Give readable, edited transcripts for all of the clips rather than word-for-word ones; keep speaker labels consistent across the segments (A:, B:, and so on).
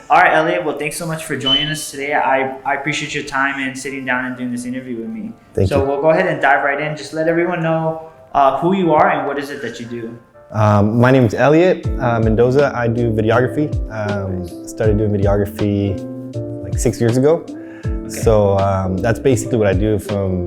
A: All right, Elliot. Well, thanks so much for joining us today. I appreciate your time and sitting down and doing this interview with me.
B: Thank you.
A: We'll go ahead and dive right in. Just let everyone know who you are and what is it that you do.
B: My name is Elliot Mendoza. I do videography. Started doing videography like 6 years ago.
A: Okay.
B: So that's basically what I do, from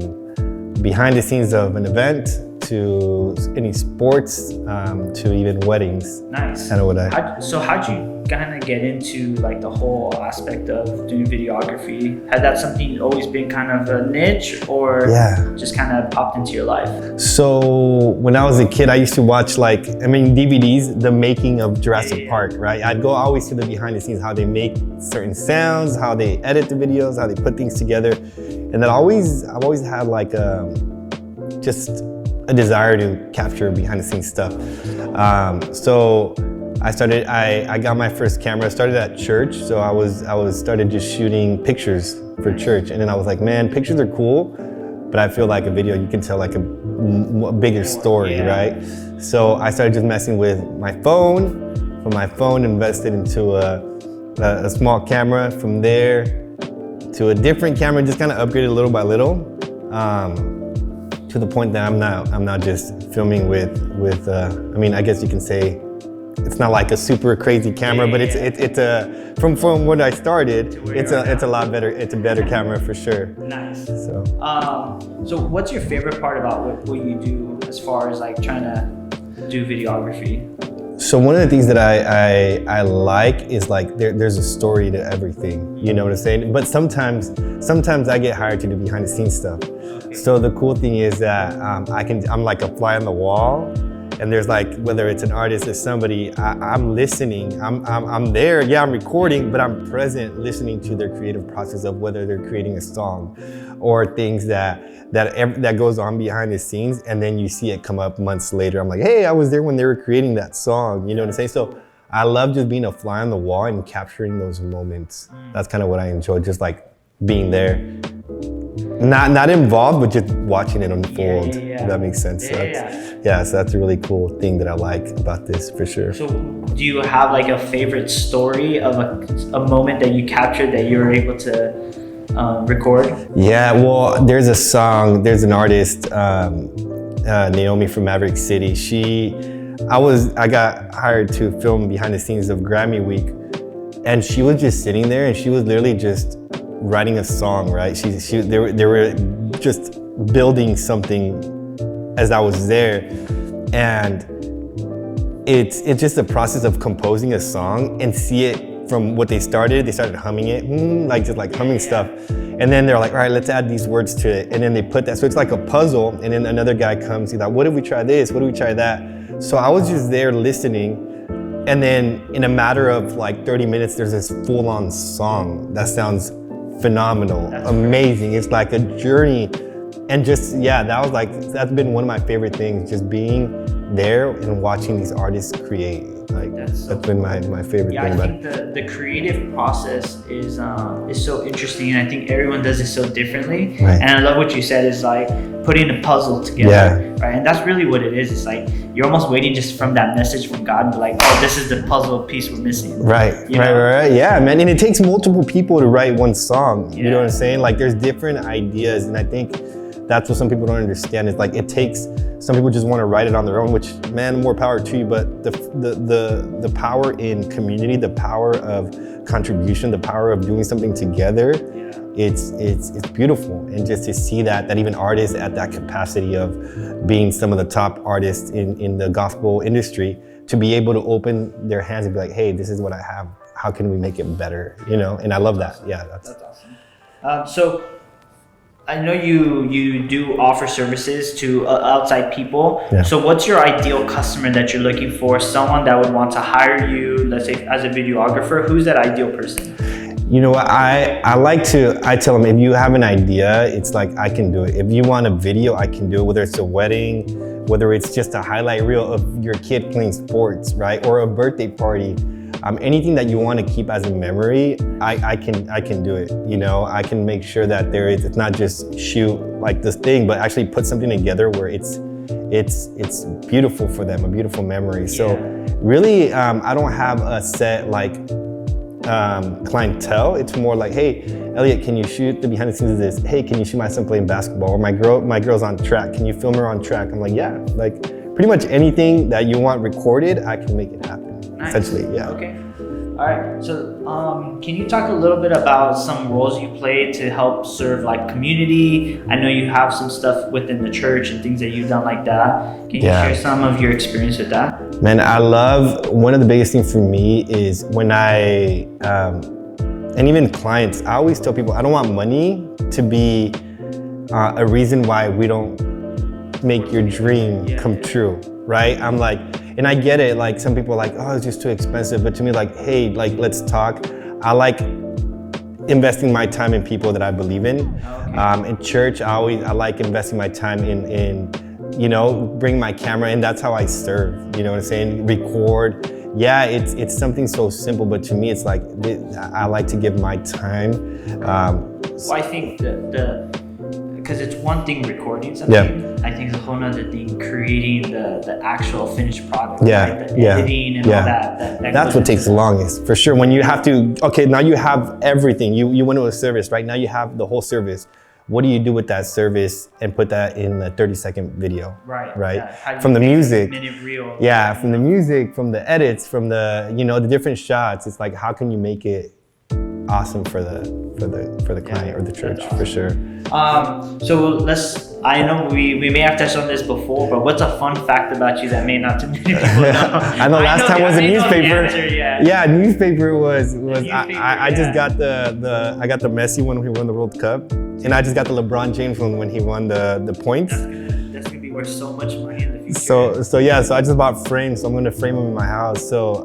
B: behind the scenes of an event to any sports to even weddings.
A: Nice.
B: Kind of what I.
A: So how'd you kind of get into like the whole aspect of doing videography? Had that something always been kind of a niche, or just kind of popped into your life?
B: So when I was a kid, I used to watch DVDs, the making of Jurassic Park, right? I'd go always to the behind the scenes, how they make certain sounds, how they edit the videos, how they put things together. And then I've always had like just a desire to capture behind the scenes stuff. So I got my first camera. I started at church, so I started just shooting pictures for church, and then I was like, man, pictures are cool, but I feel like a video, you can tell like a bigger story, right? So I started just messing with my phone. From my phone, invested into a small camera. From there to a different camera, just kind of upgraded little by little, to the point that I'm not just filming with I mean, I guess you can say, it's not like a super crazy camera, but it's a from what I started, it's a lot better. It's a better camera for sure.
A: Nice.
B: So
A: what's your favorite part about what you do as far as like trying to do videography?
B: So one of the things that I like is like there's a story to everything. You know what I'm saying? But sometimes I get hired to do behind the scenes stuff.
A: Okay.
B: So the cool thing is that I'm like a fly on the wall. And there's like, whether it's an artist or somebody, I'm listening, I'm there, I'm recording, but I'm present listening to their creative process of whether they're creating a song or things that goes on behind the scenes, and then you see it come up months later. I'm like, hey, I was there when they were creating that song, you know what I'm saying? So I love just being a fly on the wall and capturing those moments. That's kind of what I enjoy, just like being there. Not involved, but just watching it unfold. If that makes sense. So that's a really cool thing that I like about this, for sure.
A: So do you have like a favorite story of a moment that you captured that you were able to record?
B: Yeah, well, there's an artist, Naomi from Maverick City. I got hired to film behind the scenes of Grammy Week, and she was just sitting there, and she was literally just writing a song, right? They were just building something as I was there, and it's just the process of composing a song and see it from what they started humming it, like humming stuff, and then they're like, all right, let's add these words to it, and then they put that, so it's like a puzzle, and then another guy comes, he's like, what if we try this, what if we try that? So I was just there listening. And then in a matter of like 30 minutes, there's this full-on song that sounds phenomenal, amazing. It's like a journey, and just that's been one of my favorite things, just being there and watching these artists create. Like that's been my favorite thing about it.
A: I think the creative process is so interesting, and I think everyone does it so differently.
B: Right.
A: And I love what you said, is like putting a puzzle together, right? And that's really what it is. It's like you're almost waiting just from that message from God, like, oh, this is the puzzle piece we're missing.
B: Right. Yeah, man. And it takes multiple people to write one song. You know what I'm saying? Like there's different ideas, and I think that's what some people don't understand. Is like it takes, some people just want to write it on their own, which, man, more power to you. But the power in community, the power of contribution, the power of doing something together, it's beautiful. And just to see that even artists at that capacity of being some of the top artists in the gospel industry, to be able to open their hands and be like, hey, this is what I have. How can we make it better? You know, and I love that. Yeah, that's
A: awesome. So I know you do offer services to outside people.
B: Yeah.
A: So what's your ideal customer that you're looking for? Someone that would want to hire you, let's say as a videographer. Who's that ideal person?
B: You know what, I tell them, if you have an idea, it's like, I can do it. If you want a video, I can do it, whether it's a wedding, whether it's just a highlight reel of your kid playing sports, right? Or a birthday party. Anything that you want to keep as a memory, I can do it. You know, I can make sure that it's not just shoot like this thing, but actually put something together where it's beautiful for them, a beautiful memory. So really, I don't have a set clientele. It's more like, hey, Elliot, can you shoot the behind the scenes of this? Hey, can you shoot my son playing basketball? Or my girl's on track. Can you film her on track? I'm like, yeah, like pretty much anything that you want recorded, I can make it happen.
A: Nice.
B: Essentially, yeah.
A: Okay. All right. So, can you talk a little bit about some roles you play to help serve like community? I know you have some stuff within the church and things that you've done like that. Can you share some of your experience with that?
B: Man, I love, one of the biggest things for me is when and even clients, I always tell people, I don't want money to be a reason why we don't make your dream come true, right? I'm like, and I get it, like some people are like, oh, it's just too expensive. But to me, like, hey, like, let's talk. I like investing my time in people that I believe in. In church, I like investing my time in you know, bring my camera in. That's how I serve, you know what I'm saying? Record. Yeah, it's something so simple, but to me, it's like, I like to give my time.
A: Well, I think because it's one thing recording something, I think it's a whole nother thing creating the actual finished product, right? The editing and all that
B: That's what takes the longest, for sure. When you have to, okay, now you have everything. You went to a service, right? Now you have the whole service. What do you do with that service and put that in a 30-second video? Right.
A: Yeah.
B: From the music.
A: Minute reel.
B: Yeah, from the music, from the edits, from the, you know, the different shots. It's like, how can you make it awesome for the client or the church, for sure.
A: So I know we may have touched on this before, but what's a fun fact about you that may not too many people know?
B: I know last time was a newspaper.
A: Answer,
B: Newspaper was I just got I got the Messi one when he won the World Cup, and I just got the LeBron James one when he won the points.
A: That's gonna be worth so much money in the future.
B: So I just bought frames, so I'm gonna frame them in my house. So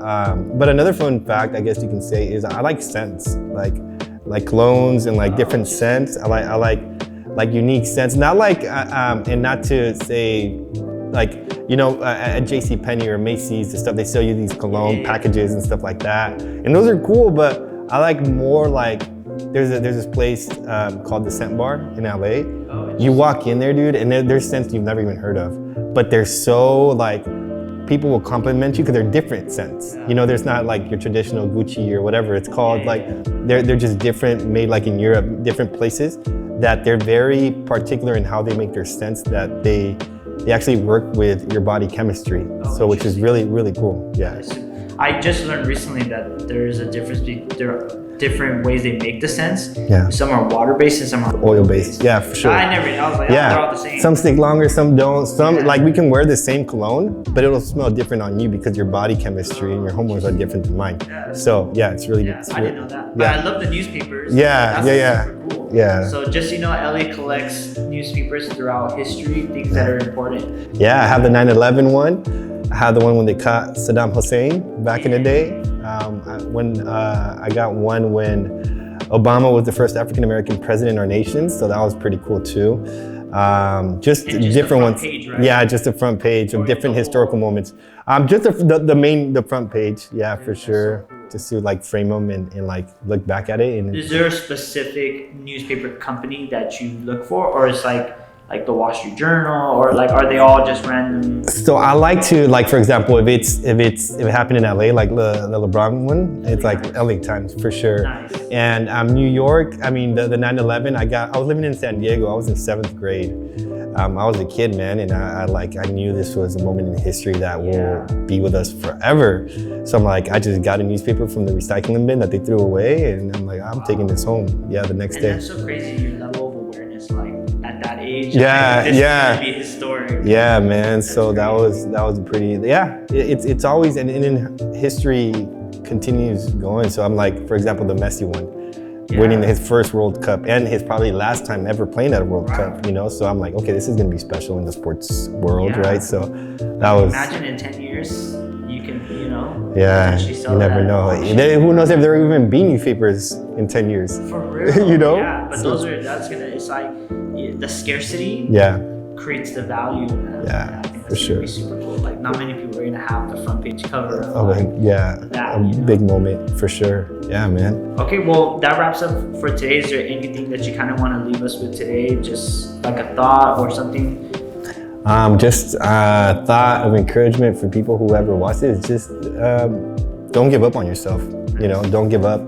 B: but another fun fact I guess you can say is I like scents, like colognes and like different scents. I like unique scents, not like and not to say like, you know, at JCPenney or Macy's, the stuff they sell you these cologne packages and stuff like that, and those are cool, but I like more like there's this place called the Scent Bar in LA. You walk in there, dude, and there's scents you've never even heard of, but they're so like, people will compliment you because they're different scents. You know, there's not like your traditional Gucci or whatever it's called. Like they're just different, made like in Europe, different places, that they're very particular in how they make their scents, that they actually work with your body chemistry. So which is really, really cool. Yeah.
A: I just learned recently that there's a difference. There are different ways they make the scents.
B: Yeah.
A: Some are water-based and some are
B: oil-based. Yeah, for sure.
A: I was like, oh, they're all the same.
B: Some stick longer, some don't. Some like we can wear the same cologne, but it'll smell different on you because your body chemistry and your hormones are different than mine. So yeah, it's really.
A: I didn't know that. But I love the newspapers.
B: Yeah.
A: Super cool.
B: Yeah.
A: So just so you know, Elliot collects newspapers throughout history, things that are important.
B: Yeah, I have the 9/11 one. I had the one when they caught Saddam Hussein back in the day. I got one when Obama was the first African-American president in our nation, so that was pretty cool too. Just different ones.
A: Page, right?
B: Yeah, just the front page of different historical moments. Just the front page, for sure. Just to like frame them and like look back at it. And
A: is there a specific newspaper company that you look for, or is like the Wall Street Journal, or like are they all just random?
B: So I like to, like, for example, if it happened in LA, like the LeBron one, it's like LA Times for sure.
A: Nice.
B: And New York, I mean the 9/11, I was living in San Diego. I was in 7th grade. I was a kid, man, and I knew this was a moment in history that will be with us forever. So I'm like, I just got a newspaper from the recycling bin that they threw away, and I'm like, I'm taking this home. Yeah, the next day.
A: That's so crazy, your level of awareness, like at that age.
B: Yeah,
A: this is gonna be historic.
B: Yeah, man. So that was pretty. Yeah, it's always, and in history continues going. So I'm like, for example, the Messi one. Winning his first World Cup and his probably last time ever playing at a World Cup, you know? So I'm like, okay, this is gonna be special in the sports world, right? So that was...
A: Imagine in 10 years, you can, you know...
B: Yeah, you never know. Who knows if there will even be newspapers in 10 years.
A: For real.
B: You know?
A: Yeah, but it's like, the scarcity creates the value.
B: Yeah, for sure.
A: Be super cool. Like, not many people are gonna have the front page cover of
B: big moment for sure. Yeah, man. Okay,
A: well, that wraps up for today. Is there anything that you kind of want to leave us with today? Just like a thought or something?
B: Just a thought of encouragement for people who ever watch it. It's just don't give up on yourself. You know, don't give up.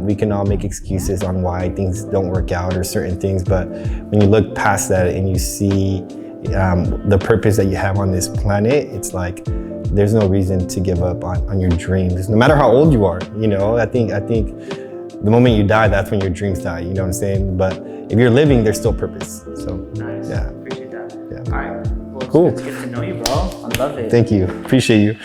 B: We can all make excuses on why things don't work out or certain things, but when you look past that and you see the purpose that you have on this planet, it's like there's no reason to give up on your dreams, no matter how old you are. You know, I think the moment you die, that's when your dreams die. You know what I'm saying? But if you're living, there's still purpose. So
A: nice.
B: Yeah,
A: appreciate that.
B: Yeah.
A: All right. Well, it's
B: Cool.
A: good to get to know you, bro. I love it.
B: Thank you. Appreciate you.